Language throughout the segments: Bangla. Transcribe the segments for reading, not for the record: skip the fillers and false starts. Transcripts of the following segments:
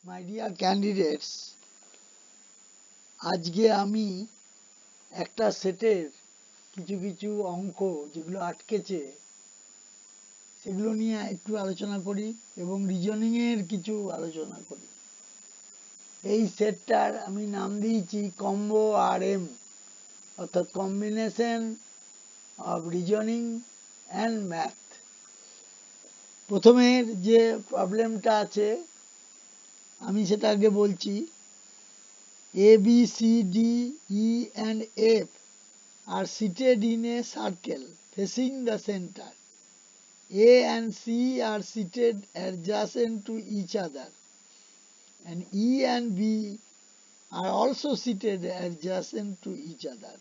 মাই ডিয়ার ক্যান্ডিডেটস, আজকে আমি একটা সেটের কিছু কিছু অঙ্ক যেগুলো আটকেছে সেগুলো নিয়ে একটু আলোচনা করি এবং রিজনিংয়ের কিছু আলোচনা করি। এই সেটটার আমি নাম দিয়েছি কম্বো আর এম, অর্থাৎ combination of reasoning and math. প্রথমের যে প্রবলেমটা আছে আমি সেটা আগে বলছি। A, B, C, D, E and F are seated in a circle facing the center. A and C are seated adjacent to each other, and E and B are also seated adjacent to each other.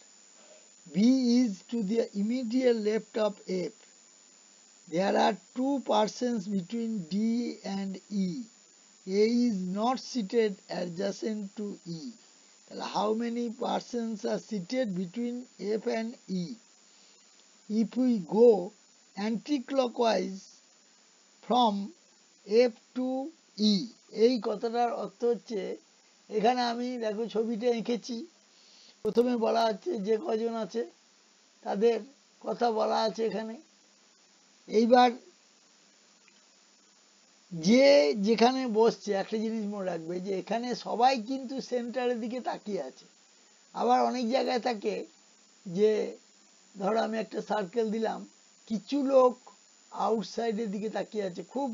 B is to the immediate left of F. There are two persons between D and E. A is not seated adjacent to E. How many persons are seated between F and E? If we go anti-clockwise from F to E, এই কথাটার অর্থ হচ্ছে, এখানে আমি দেখো ছবিটা এঁকেছি। প্রথমে বলা আছে যে কজন আছে তাদের কথা বলা আছে এখানে। এইবার যে যেখানে বসছে একটা জিনিস মনে রাখবে যে এখানে সবাই কিন্তু সেন্টারের দিকে তাকিয়ে আছে। আবার অনেক জায়গায় থাকে যে ধরো আমি একটা সার্কেল দিলাম, কিছু লোক আউটসাইডের দিকে তাকিয়ে আছে, খুব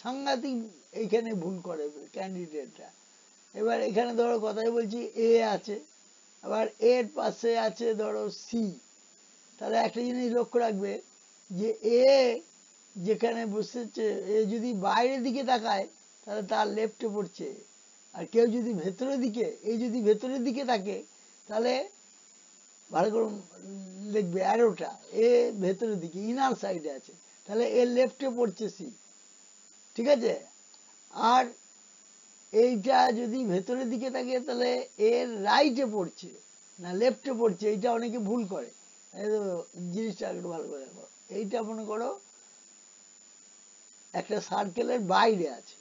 সাংঘাতিক এইখানে ভুল করে ক্যান্ডিডেটরা। এবার এখানে ধরো কথাই বলছি এ আছে, আবার এর পাশে আছে ধরো সি। তাহলে একটা জিনিস লক্ষ্য রাখবে যে এ যেখানে বসেছে, এ যদি বাইরের দিকে তাকায় তাহলে তার লেফটে পড়ছে, আর কেউ যদি ভেতরের দিকে, এই যদি ভেতরের দিকে থাকে তাহলে ভালো করে লিখবে অ্যারোটা, এ ভেতরের দিকে ইনার সাইডে আছে, তাহলে এর লেফটে পড়ছে সি। ঠিক আছে? আর এইটা যদি ভেতরের দিকে থাকে তাহলে এর রাইটে পড়ছে না লেফটে পড়ছে, এইটা অনেকে ভুল করে। জিনিসটা একটু ভালো করে দেখো। এইটা মনে করো একটা সার্কেলের বাইরে আছে,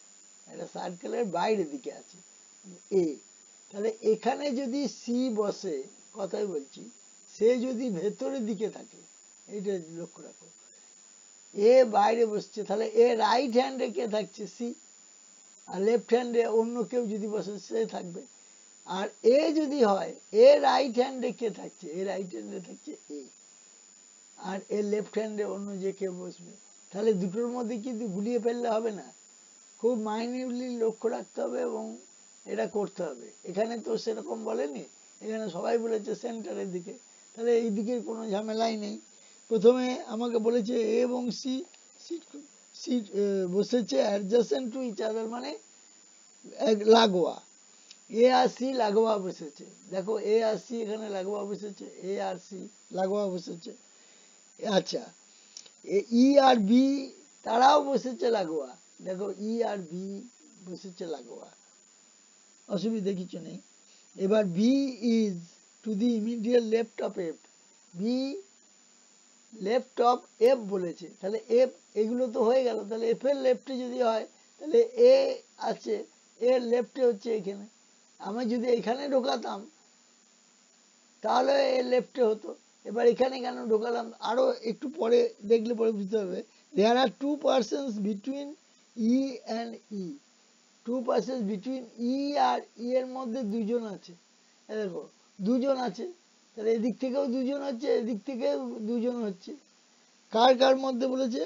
একটা সার্কেলের বাইরের দিকে আছে এ, তাহলে এখানে যদি সি বসে, কথাই বলছি, সে যদি ভেতরের দিকে থাকে, এইটা লক্ষ্য রাখো, এ বাইরে বসছে, তাহলে এ রাইট হ্যান্ডে কে থাকছে? সি। আর লেফট হ্যান্ডে অন্য কেউ যদি বসে সে থাকবে। আর এ যদি হয়, এ রাইট হ্যান্ডে কে থাকছে? এ রাইট হ্যান্ডে থাকছে এ, আর এ লেফট হ্যান্ডে অন্য যে কেউ বসবে। তাহলে দুটোর মধ্যে কিন্তু গুলিয়ে ফেললে হবে না, খুব মাইনিউটলি লক্ষ্য রাখতে হবে এবং এটা করতে হবে। এখানে তো সেরকম বলেনি, এখানে সবাই বলেছে সেন্টারের দিকে, তাহলে এই দিকের কোনো ঝামেলাই নেই। প্রথমে আমাকে বলেছে এ এবং সি সিট বসেছে অ্যাডজাসেন্ট টু ইচ আদার, মানে লাগোয়া। এ আর সি লাগোয়া বসেছে, দেখো এ আর সি এখানে লাগোয়া বসেছে, এ আর সি লাগোয়া বসেছে। আচ্ছা, ই আর বি তারাও বসেছে লাগোয়া, দেখো ই আর বি বসেছে লাগোয়া, অসুবিধা কিছু নেই। এবার B is to the immediate left of F, B left of F বলেছে, তাহলে এফ এগুলো তো হয়ে গেল, তাহলে এফ এর লেফটে যদি হয় তাহলে এ আছে, এর লেফটে হচ্ছে এখানে। আমি যদি এখানে ঢোকাতাম তাহলে এর লেফটে হতো। এবার এখানে কেন ঢোকালাম আরো একটু পরে দেখলে পরে বুঝতে হবে। There are two persons between E and E, two persons between E আর ই এর মধ্যে দুজন আছে। দেখো দুজন আছে, তাহলে এদিক থেকেও দুজন হচ্ছে, এদিক থেকেও দুজন হচ্ছে। কার কার মধ্যে বলেছে?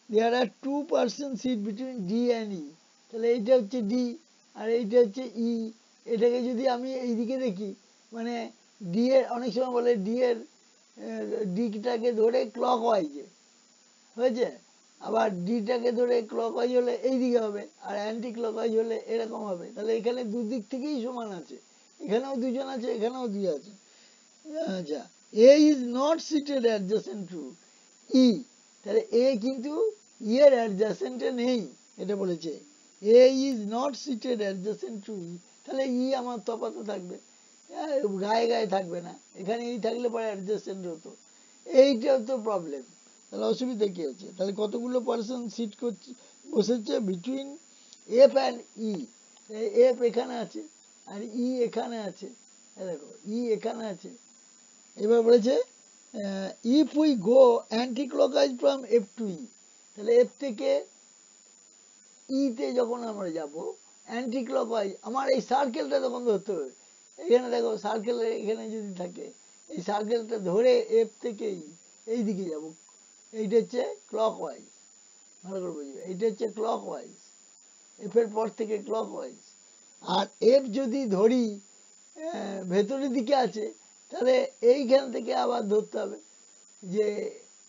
There are two person sit between D and E, তাহলে এইটা হচ্ছে ডি আর এইটা হচ্ছে ই। এটাকে যদি আমি এইদিকে দেখি, মানে ডি এর অনেক সময় বলে ডি এর ডিটাকে ধরে ক্লক ওয়াইজে হয়েছে, আবার ডিটাকে ধরে ক্লক ওয়াইজ হলে এইদিকে হবে, আর অ্যান্টি ক্লক ওয়াইজ হলে এরকম হবে। তাহলে এখানে দুদিক থেকেই সমান আছে, এখানেও দুজন আছে, এখানেও দুই আছে। আচ্ছা, A is not seated adjacent to E, তাহলে এ কিন্তু ই এর অ্যাডজাসেন্টে নেই, এটা বলেছে A is not seated adjacent to E, তাহলে ই আমার তফাতে থাকবে, গায়ে গায়ে থাকবে না, এখানে ই থাকলে পরে অ্যাডজাসেন্ট হতো। এইটাও তো প্রবলেম, তাহলে অসুবিধা কি হচ্ছে? তাহলে কতগুলো পার্সন সিট করছে বসেছে between F and E, F এখানে আছে আর ই এখানে আছে, দেখো ই এখানে আছে। এবার বলেছে if we go anti clockwise from F to E, তাহলে এফ থেকে ইতে যখন আমরা যাব অ্যান্টি ক্লকওয়াইজ, আমার এই সার্কেলটা তখন ধরতে হবে। এখানে দেখো সার্কেল এখানে যদি থাকে, এই সার্কেলটা ধরে এফ থেকে এই দিকে যাব, এইটা হচ্ছে ক্লকওয়াইজ, ভালো করে বুঝবে, এইটা হচ্ছে ক্লকওয়াইজ, এফ এর পর থেকে ক্লকওয়াইজ। আর এফ যদি ধরি ভেতরের দিকে আছে, তাহলে এইখান থেকে আবার ধরতে হবে যে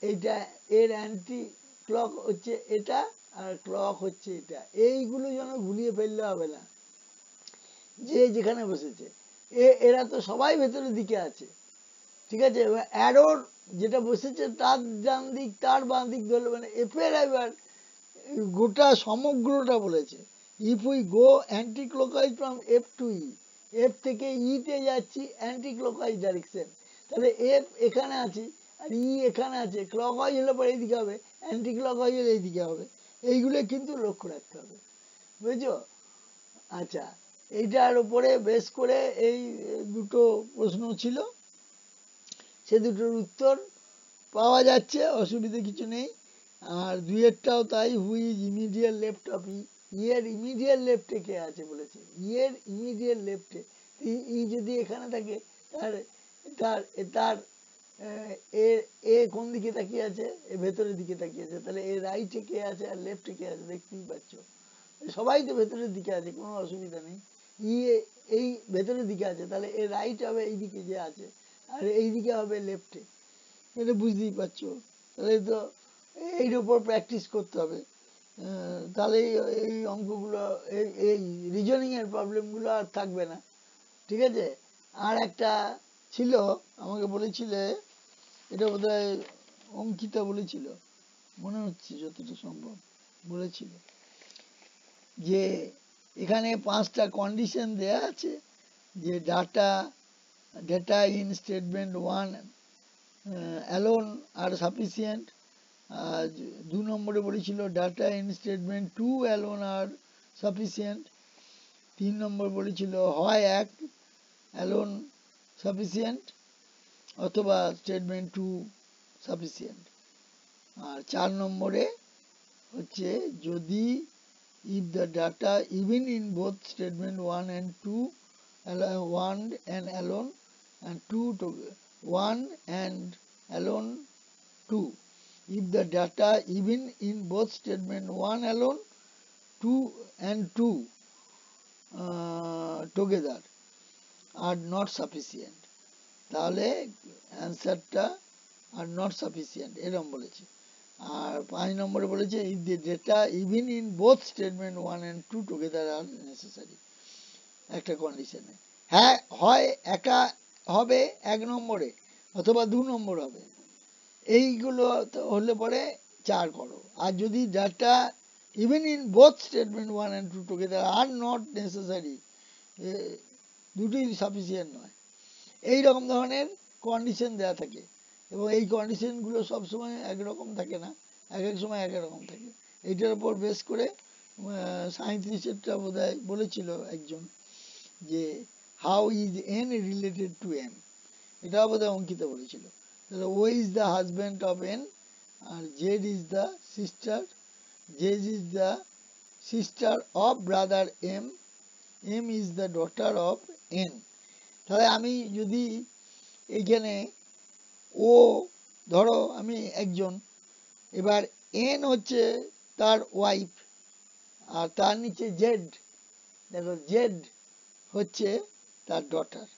এইটা এর অ্যান্টি ক্লক হচ্ছে এটা আর ক্লক হচ্ছে এটা। এইগুলো যেন ভুলিয়ে ফেললে হবে না, যে যেখানে বসেছে এরা তো সবাই ভেতরের দিকে আছে, ঠিক আছে। অ্যারোর যেটা বসেছে তার ডান দিক তার বাঁ দিক ধরলে, মানে এফের এবার গোটা সমগ্রটা বলেছে। If we go anti clockwise from F to E, F থেকে ইতে যাচ্ছি অ্যান্টি ক্লকওয়াইজ ডাইরেকশন, তাহলে এফ এখানে আছে আর ই এখানে আছে, ক্লকওয়াইজ হলে পরে এইদিকে হবে, অ্যান্টি ক্লকওয়াইজ হলে এইদিকে হবে। এইগুলো কিন্তু লক্ষ্য রাখতে হবে, বুঝছো। আচ্ছা, এইটার উপরে বেশ করে এই দুটো প্রশ্ন ছিল, সে দুটোর উত্তর পাওয়া যাচ্ছে, অসুবিধে কিছু নেই। আর দুইয়েরটাও তাই, who is immediate left of E, ইয়ের ইমিডিয়েট লেফটে কে আছে বলেছে, ইয়ের ইমিডিয়েট লেফটে ই যদি এখানে থাকে, তার তার তার এ এ কোন দিকে তাকিয়ে আছে, এ ভেতরের দিকে তাকিয়ে আছে, তাহলে এ রাইটে কে আছে আর লেফটে কে আছে দেখতেই পাচ্ছ, সবাই তো ভেতরের দিকে আছে, কোনো অসুবিধা নেই। ই এই ভেতরের দিকে আছে, তাহলে এ রাইট হবে এই দিকে যে আছে, আর এই দিকে হবে লেফটে, এটা বুঝতেই পারছো। তাহলে তো এইর উপর প্র্যাকটিস করতে হবে, তাহলে এই অঙ্কগুলো এই রিজনিং এর প্রবলেমগুলো আর থাকবে না, ঠিক আছে। আর একটা ছিল, আমাকে বলেছিলে, এটা বোধহয় অঙ্কিতা বলেছিল, মনে হচ্ছে যতটা সম্ভব বলেছিল, যে এখানে 5টা কন্ডিশন দেয়া আছে, যে data in statement 1 alone are sufficient. আর 2 নম্বরে বলেছিল data in statement 2 alone are sufficient. 3 নম্বর বলেছিল হয় এক অ্যালোন সাফিসিয়েন্ট অথবা স্টেটমেন্ট 2 সাফিসিয়েন্ট। আর 4 নম্বরে হচ্ছে যদি if the data even in both statement 1 and 2 1 and alone and 2 to 1 and alone 2, if the data even in both statement 1 alone 2 and 2 together are not sufficient, তাহলে অ্যান্সারটা আর নট সাফিসিয়েন্ট এরকম বলেছে। আর 5 নম্বরে বলেছে if the data even in both statement 1 and 2 together R necessary, একটা কন্ডিশনে। হ্যাঁ, হয় একা হবে 1 নম্বরে অথবা 2 নম্বর হবে, এইগুলো হলে পরে 4 করো। আর যদি data even in both statement 1 and 2 together are not necessary, দুটোই সাফিসিয়েন্ট নয়, এই রকম ধরনের কন্ডিশন দেওয়া থাকে। এবং এই কন্ডিশনগুলো সবসময় একরকম থাকে না, এক এক সময় এক এক রকম থাকে। এইটার উপর বেস করে 37-এরটা বোধ হয় বলেছিল একজন, যে how is N related to M, এটাও বোধ হয় অঙ্কিতা বলেছিল। তাহলে O is the husband of N, আর Z is the sister, Z is the sister of brother M, M is the daughter of N. তাহলে আমি যদি এইখানে ও ধরো আমি একজন, এবার এন হচ্ছে তার ওয়াইফ, আর তার নিচে জেড, দেখো জেড হচ্ছে তার ডটার,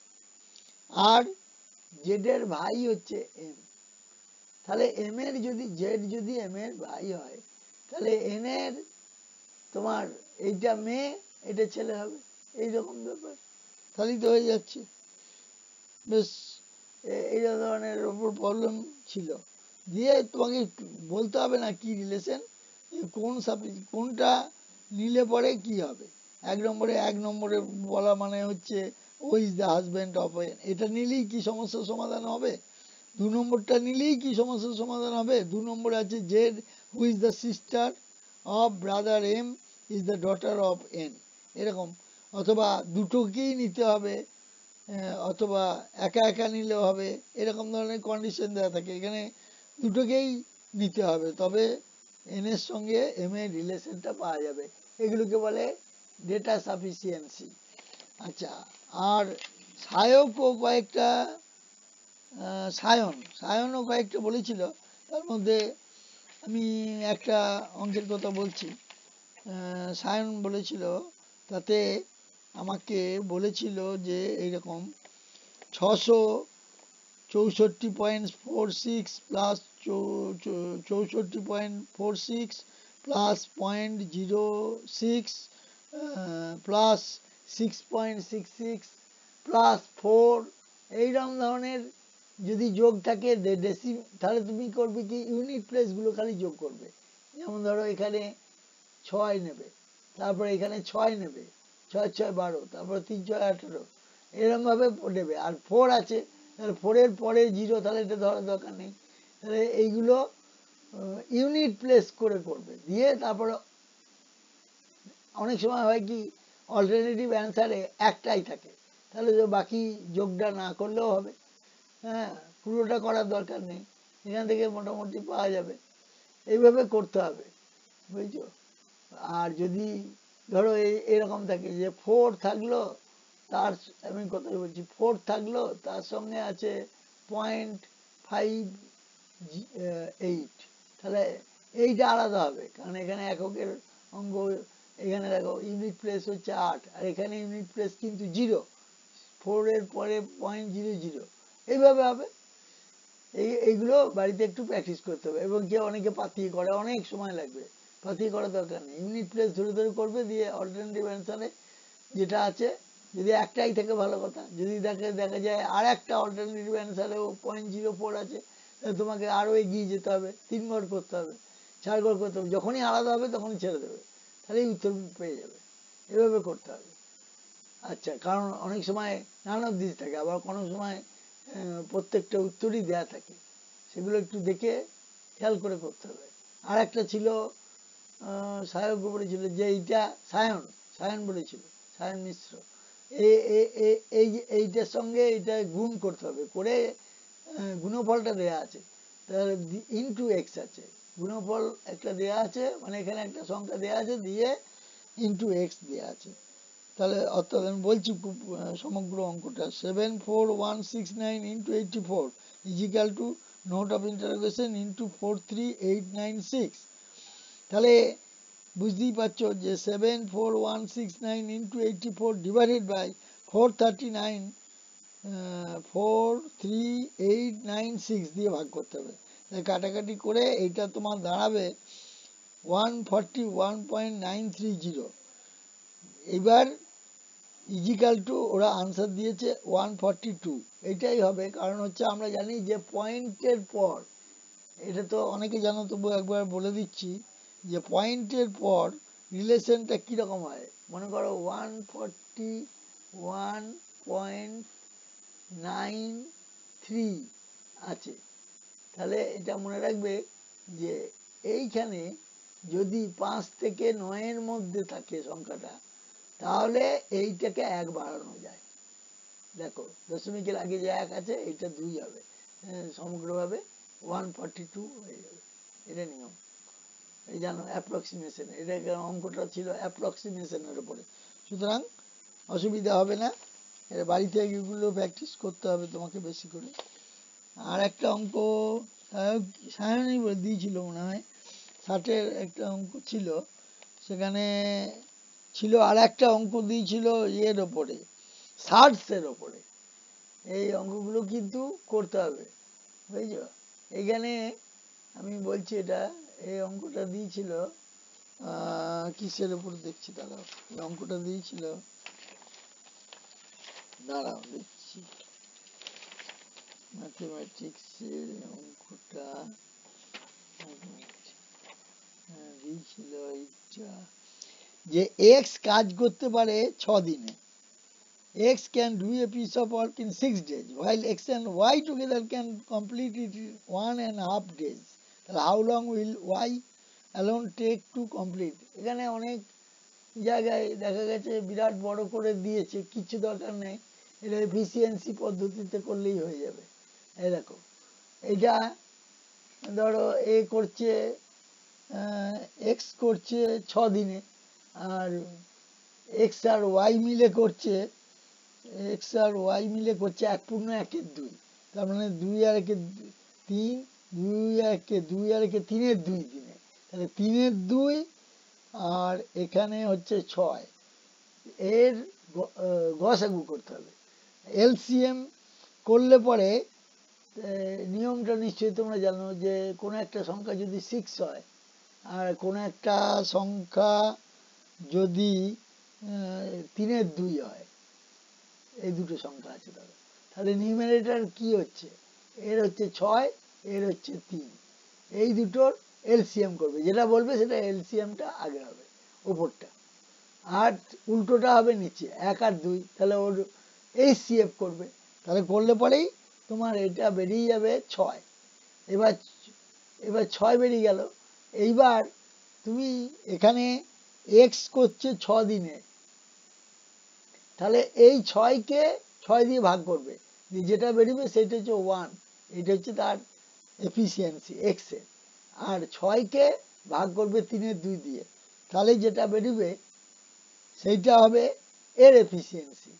আর জেডের ভাই হচ্ছে এম। তাহলে এম এর যদি জেড যদি এম এর ভাই হয়, তাহলে এন এর তোমার এইটা মেয়ে এটা ছেলে হবে, এইরকম ব্যাপার, তাহলেই তো হয়ে যাচ্ছে। বেশ, এই ধরনের ওপর প্রবলেম ছিল, দিয়ে তোমাকে বলতে হবে না কি রিলেশন, কোন কোনটা নিলে পরে কি হবে। 1 নম্বরে বলা মানে হচ্ছে ও ইজ দ্য হাজব্যান্ড অফ, এটা নিলেই কি সমস্যার সমাধান হবে। 2 নম্বরটা নিলেই কি সমস্যার সমাধান হবে। 2 নম্বরে আছে Z who is the sister of brother M is the daughter of N, এরকম অথবা দুটোকেই নিতে হবে, অথবা একা একা নিলেও হবে, এরকম ধরনের কন্ডিশন দেওয়া থাকে। এখানে দুটোকেই নিতে হবে, তবে এন এর সঙ্গে এম এর রিলেশনটা পাওয়া যাবে। এগুলোকে বলে ডেটা সাফিসিয়েন্সি। আচ্ছা, আর সায়কও কয়েকটা, সায়নও কয়েকটা বলেছিল। তার মধ্যে আমি একটা অঙ্কের কথা বলছি। সায়ন বলেছিল, তাতে আমাকে বলেছিল যে এইরকম 664.46 প্লাস 64.46 প্লাস 0.06 প্লাস 6.66 প্লাস 4, এইরকম ধরনের যদি যোগ থাকে তাহলে তুমি করবে কি, ইউনিট প্লেসগুলো খালি যোগ করবে। যেমন ধরো এখানে 6 নেবে, তারপরে এখানে 6 নেবে, 6 6 12, তারপরে 3 6 18, এরকম ভাবে নেবে। আর 4 আছে, তাহলে 4 এর পরে 0, তাহলে এটা ধরার দরকার নেই। তাহলে এইগুলো ইউনিট প্লেস করে করবে, দিয়ে তারপরে অনেক সময় হয় কি অল্টারনেটিভ অ্যান্সারে একটাই থাকে, তাহলে বাকি যোগটা না করলেও হবে। হ্যাঁ, পুরোটা করার দরকার নেই, এখান থেকে মোটামুটি পাওয়া যাবে। এইভাবে করতে হবে, বুঝছো। আর যদি ধরো এরকম থাকে যে 4 থাকলো, তার, আমি কথাই বলছি, 4 থাকলো, তার সঙ্গে আছে 0.58, তাহলে এইটা আলাদা হবে, কারণ এখানে এককের অঙ্ক। এখানে দেখো ইউনিট প্লেস হচ্ছে 8, আর এখানে ইউনিট প্লেস কিন্তু 0, 4 এর পরে 0.00, এইভাবে হবে। এইগুলো বাড়িতে একটু প্র্যাকটিস করতে হবে। এবং কেউ অনেকে পাতিয়ে করে, অনেক সময় লাগবে, পাতিয়ে করার দরকার নেই, ইউনিট প্লেস ধরে ধরে করবে, দিয়ে অল্টারনেটিভ অ্যান্সারে যেটা আছে, যদি একটাই থাকে ভালো কথা, যদি দেখা যায় আর একটা অল্টারনেটিভ অ্যান্সারেও 0.04 আছে, তাহলে তোমাকে আরও এগিয়ে যেতে হবে, 3 ঘর করতে হবে, 4 ঘর করতে হবে, যখনই আলাদা হবে তখনই ছেড়ে দেবে, তাহলেই উত্তর পেয়ে যাবে। এভাবে করতে হবে। আচ্ছা, কারণ অনেক সময় নান অফ দিস থাকে, আবার কোনো সময় প্রত্যেকটা উত্তরই দেয়া থাকে, সেগুলো একটু দেখে খেয়াল করে করতে হবে। আর একটা ছিল, সায়ক বলেছিল যে এইটা, সায়ন সায়ন বলেছিল, সায়ন মিশ্র, এইটার সঙ্গে এটা গুণ করতে হবে, করে গুণফলটা দেয়া আছে, তাহলে ইনটু এক্স আছে, গুণফল একটা দেয়া আছে, মানে এখানে একটা সংখ্যা দেয়া আছে, দিয়ে ইনটু এক্স দেয়া আছে। তাহলে অর্থাৎ আমি বলছি সমগ্র অঙ্কটা, 74169 into 84 is equal to note of interrogation into 43896। তাহলে বুঝতেই পারছো যে 74169 ইন্টু 84 ডিভাইডেড বাই 439 43896 দিয়ে ভাগ করতে হবে। তাই কাটাকাটি করে এইটা তোমার দাঁড়াবে 141.930। এবার ইজিক্যাল টু, ওরা আনসার দিয়েছে 142, এইটাই হবে। কারণ হচ্ছে আমরা জানি যে পয়েন্টের পর, এটা তো অনেকে জানো, তবু একবার বলে দিচ্ছি, যে পয়েন্টের পর রিলেশনটা কীরকম হয়। মনে করো 141.93 আছে, তাহলে এটা মনে রাখবে যে এইখানে যদি 5 থেকে 9-এর মধ্যে থাকে সংখ্যাটা, তাহলে এইটাকে 1 বাড়ানো যায়। দেখো দশমিকের আগে যে 1 আছে, এটা 2 হবে, সমগ্রভাবে 142 হয়ে যাবে। এটা নিয়ম, এই জানো, অ্যাপ্রক্সিমেশন, এটা অঙ্কটা ছিল অ্যাপ্রক্সিমেশনের উপরে, সুতরাং অসুবিধা হবে না। এটা বাড়িতে এগুলো প্র্যাকটিস করতে হবে তোমাকে বেশি করে। আর একটা অঙ্ক সায়নই দিয়েছিল মনে হয়, 60-এর একটা অঙ্ক ছিল, সেখানে ছিল আর একটা অঙ্ক দিয়েছিল ইয়ের ওপরে, সার্টসের ওপরে। এই অঙ্কগুলো কিন্তু করতে হবে, বুঝছো। এইখানে আমি বলছি, এটা এই অঙ্কটা দিয়েছিল কিসের ওপর দেখছি, দাঁড়াও, এই অঙ্কটা দিয়েছিল, দাঁড়াও দেখছি, ম্যাথমেটিক্সের অঙ্কটা দিয়েছিল এইটা, যে এক্স কাজ করতে পারে 6 দিনে, X can do a piece of work in 6 days, while X and Y together can complete it in 1.5 days. How long will Y alone take to complete? এখানে অনেক জায়গায় দেখা গেছে বিরাট বড় করে দিয়েছে, কিছু দরকার নেই, এটা এফিসিয়েন্সি পদ্ধতিতে করলেই হয়ে যাবে। এই দেখো এটা ধরো এ করছে এক্স করছে 6 দিনে, আর এক্স আর ওয়াই মিলে করছে, এক্স আর ওয়াই মিলে করছে 1.1/2, তার মানে 2 আর 1 3, 2 আর 1 3 দিনে, তাহলে 3/2, আর এখানে হচ্ছে 6, এর গসাগু করতে হবে। এলসিএম করলে পরে নিয়মটা নিশ্চয়ই তোমরা জানো যে কোনো একটা সংখ্যা যদি 6 হয় আর কোনো একটা সংখ্যা যদি 3/2 হয়, এই দুটো সংখ্যা আছে তাহলে, তাহলে নিউমারেটর কি হচ্ছে, এর হচ্ছে 6, এর হচ্ছে 3, এই দুটোর এলসিএম করবে, যেটা বলবে সেটা এলসিএমটা আগে হবে ওপরটা, আর উল্টোটা হবে নিচে 1 আর 2, তাহলে ওর এইচসিএফ করবে, তাহলে করলে পরেই তোমার এটা বেরিয়ে যাবে 6। এবার এবার 6 বেরিয়ে গেল। এইবার তুমি এখানে এক্স করছে 6 দিনে, তাহলে এই 6কে 6 দিয়ে ভাগ করবে, যেটা বেরোবে সেটা হচ্ছে 1, এটা হচ্ছে তার এফিসিয়েন্সি এক্স এর, আর 6কে ভাগ করবে 3/2 দিয়ে, তাহলে যেটা বেরোবে সেইটা হবে এর এফিসিয়েন্সি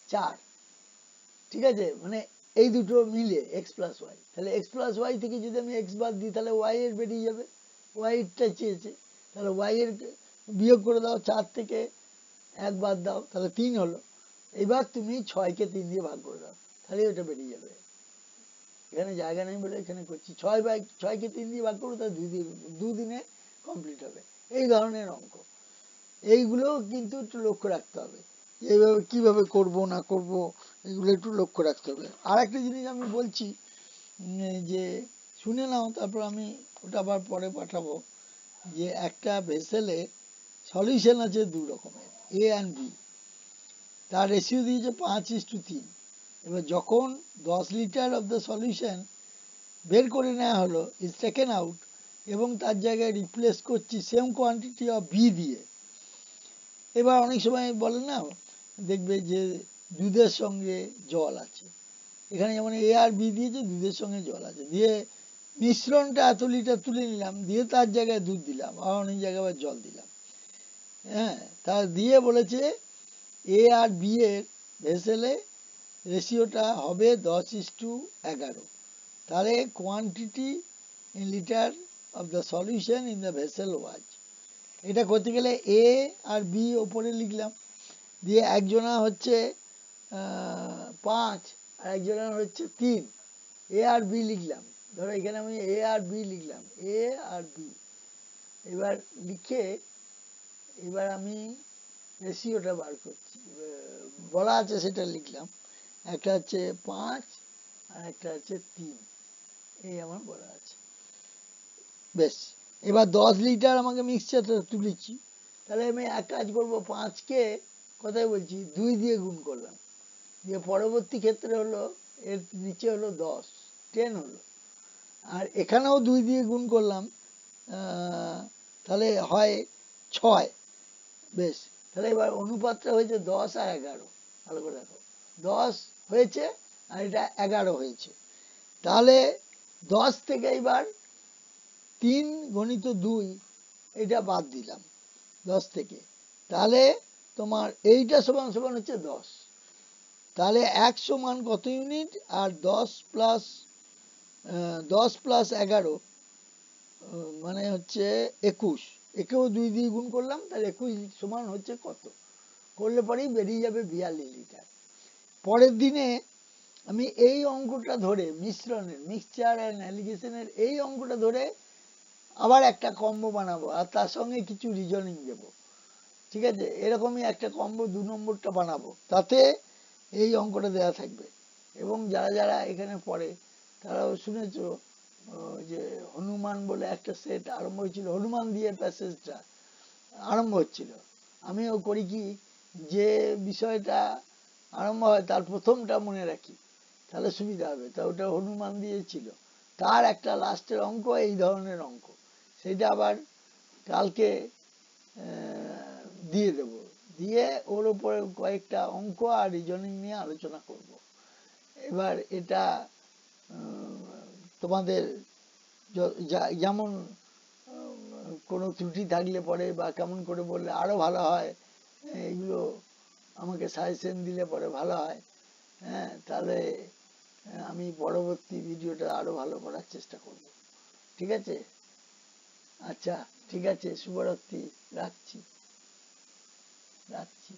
4। ঠিক আছে, মানে এই দুটো মিলে এক্স প্লাস ওয়াই, তাহলে এক্স প্লাস ওয়াই থেকে যদি আমি এক্স বাদ দিই তাহলে ওয়াই এর বেরিয়ে যাবে, ওয়াইটা চেয়েছে, তাহলে ওয়াই এর বিয়োগ করে দাও, 4 থেকে 1 বাদ দাও, তাহলে 3 হলো। এবার তুমি 6কে 3 দিয়ে ভাগ করে দাও, তাহলে ওটা বেরিয়ে যাবে। এখানে জায়গা নেই বলে এখানে করছি, 6কে 3 দিয়ে ভাগ করবো, তাহলে 2 দিনে কমপ্লিট হবে। এই ধরনের অঙ্ক, এইগুলো কিন্তু একটু লক্ষ্য রাখতে হবে, এইভাবে কিভাবে করব না করব, এগুলো একটু লক্ষ্য রাখতে হবে। আর একটা জিনিস আমি বলছি, যে শুনে নাও, তারপর আমি ওটা আবার পরে পাঠাবো, যে একটা ভেসেলে সলিউশন আছে 2 রকমের, এ অ্যান্ড বি, তার রেশিও দিয়েছে 5:3। এবার যখন 10 লিটার অফ দ্য সলিউশন বের করে নেওয়া হলো, ইজ টেকেন আউট, এবং তার জায়গায় রিপ্লেস করছি সেম কোয়ান্টিটি অফ বি দিয়ে। এবার অনেক সময় বলে না, দেখবে যে দুধের সঙ্গে জল আছে, এখানে যেমন এ আর বি দিয়েছে, দুধের সঙ্গে জল আছে, দিয়ে মিশ্রণটা এত লিটার তুলে নিলাম, দিয়ে তার জায়গায় দুধ দিলাম, আর অনেক জায়গায় আবার জল দিলাম, হ্যাঁ, তা দিয়ে বলেছে এ আর বি এর ভেসেলে রেশিওটা হবে 10:11, তাহলে quantity in litre of the solution in the vessel was. এটা করতে গেলে এ আর বি ওপরে লিখলাম, দিয়ে একজনা হচ্ছে 5 আর একজনের হচ্ছে 3, এ আর বি লিখলাম, ধরো এখানে আমি এ আর বি লিখলাম, এ আর বি, এবার লিখে এবার আমি রেশিওটা বার করছি, বলা আছে সেটা লিখলাম, একটা হচ্ছে 5 আর একটা হচ্ছে 3, এই আমার বলা আছে। বেশ, এবার 10 লিটার আমাকে মিক্সচারটা তুলেছি, তাহলে আমি এক কাজ করবো, 5কে কথাই বলছি 2 দিয়ে গুণ করলাম, দিয়ে পরবর্তী ক্ষেত্রে হলো এর নিচে হলো 10, 10 হলো, আর এখানেও 2 দিয়ে গুণ করলাম, তাহলে হয় 6। বেশ, তাহলে এবার অনুপাতটা হয়েছে 10 আর 11, ভালো করে দেখো, 10 হয়েছে আর এটা 11 হয়েছে, তাহলে 10 থেকে এবার 3 × 2 এটা বাদ দিলাম 10 থেকে, তাহলে তোমার এইটা সমান সমান হচ্ছে 10, তাহলে 1 সমান কত ইউনিট, আর 10 প্লাস 11 মানে হচ্ছে 21, একেও 2 দিয়ে গুণ করলাম, তাহলে 21 সমান হচ্ছে কত, করলে পরেই বেরিয়ে যাবে 42 লিটার। পরের দিনে আমি এই অঙ্কটা ধরে মিশ্রণের, মিক্সচার অ্যান্ড অ্যালিগেশনের এই অঙ্কটা ধরে আবার একটা কম্বো বানাবো, আর তার সঙ্গে কিছু রিজনিং দেবো। ঠিক আছে, এরকমই একটা কম্বো 2 নম্বরটা বানাবো, তাতে এই অঙ্কটা দেওয়া থাকবে। এবং যারা যারা এখানে পড়ে তারাও শুনেছো যে হনুমান বলে একটা সেট আরম্ভ হয়েছিল, হনুমান দিয়ে প্যাসেজটা আরম্ভ হচ্ছিল। আমিও করি কি, যে বিষয়টা আরম্ভ হয় তার প্রথমটা মনে রাখি, তাহলে সুবিধা হবে, তা ওটা হনুমান দিয়েছিল, তার একটা লাস্টের অঙ্ক এই ধরনের অঙ্ক, সেটা আবার কালকে দিয়ে দেব, দিয়ে ওর উপরে কয়েকটা অঙ্ক আর রিজনিং নিয়ে আলোচনা করব। এবার এটা তোমাদের যেমন কোনো ত্রুটি থাকলে পরে বা কেমন করে বললে আরো ভালো হয়, এগুলো আমাকে সাজেশন দিলে পরে ভালো হয়। হ্যাঁ, তাহলে আমি পরবর্তী ভিডিওটা আরো ভালো করার চেষ্টা করব। ঠিক আছে? আচ্ছা, ঠিক আছে, শুভরাত্রি, রাখছি রাখছি।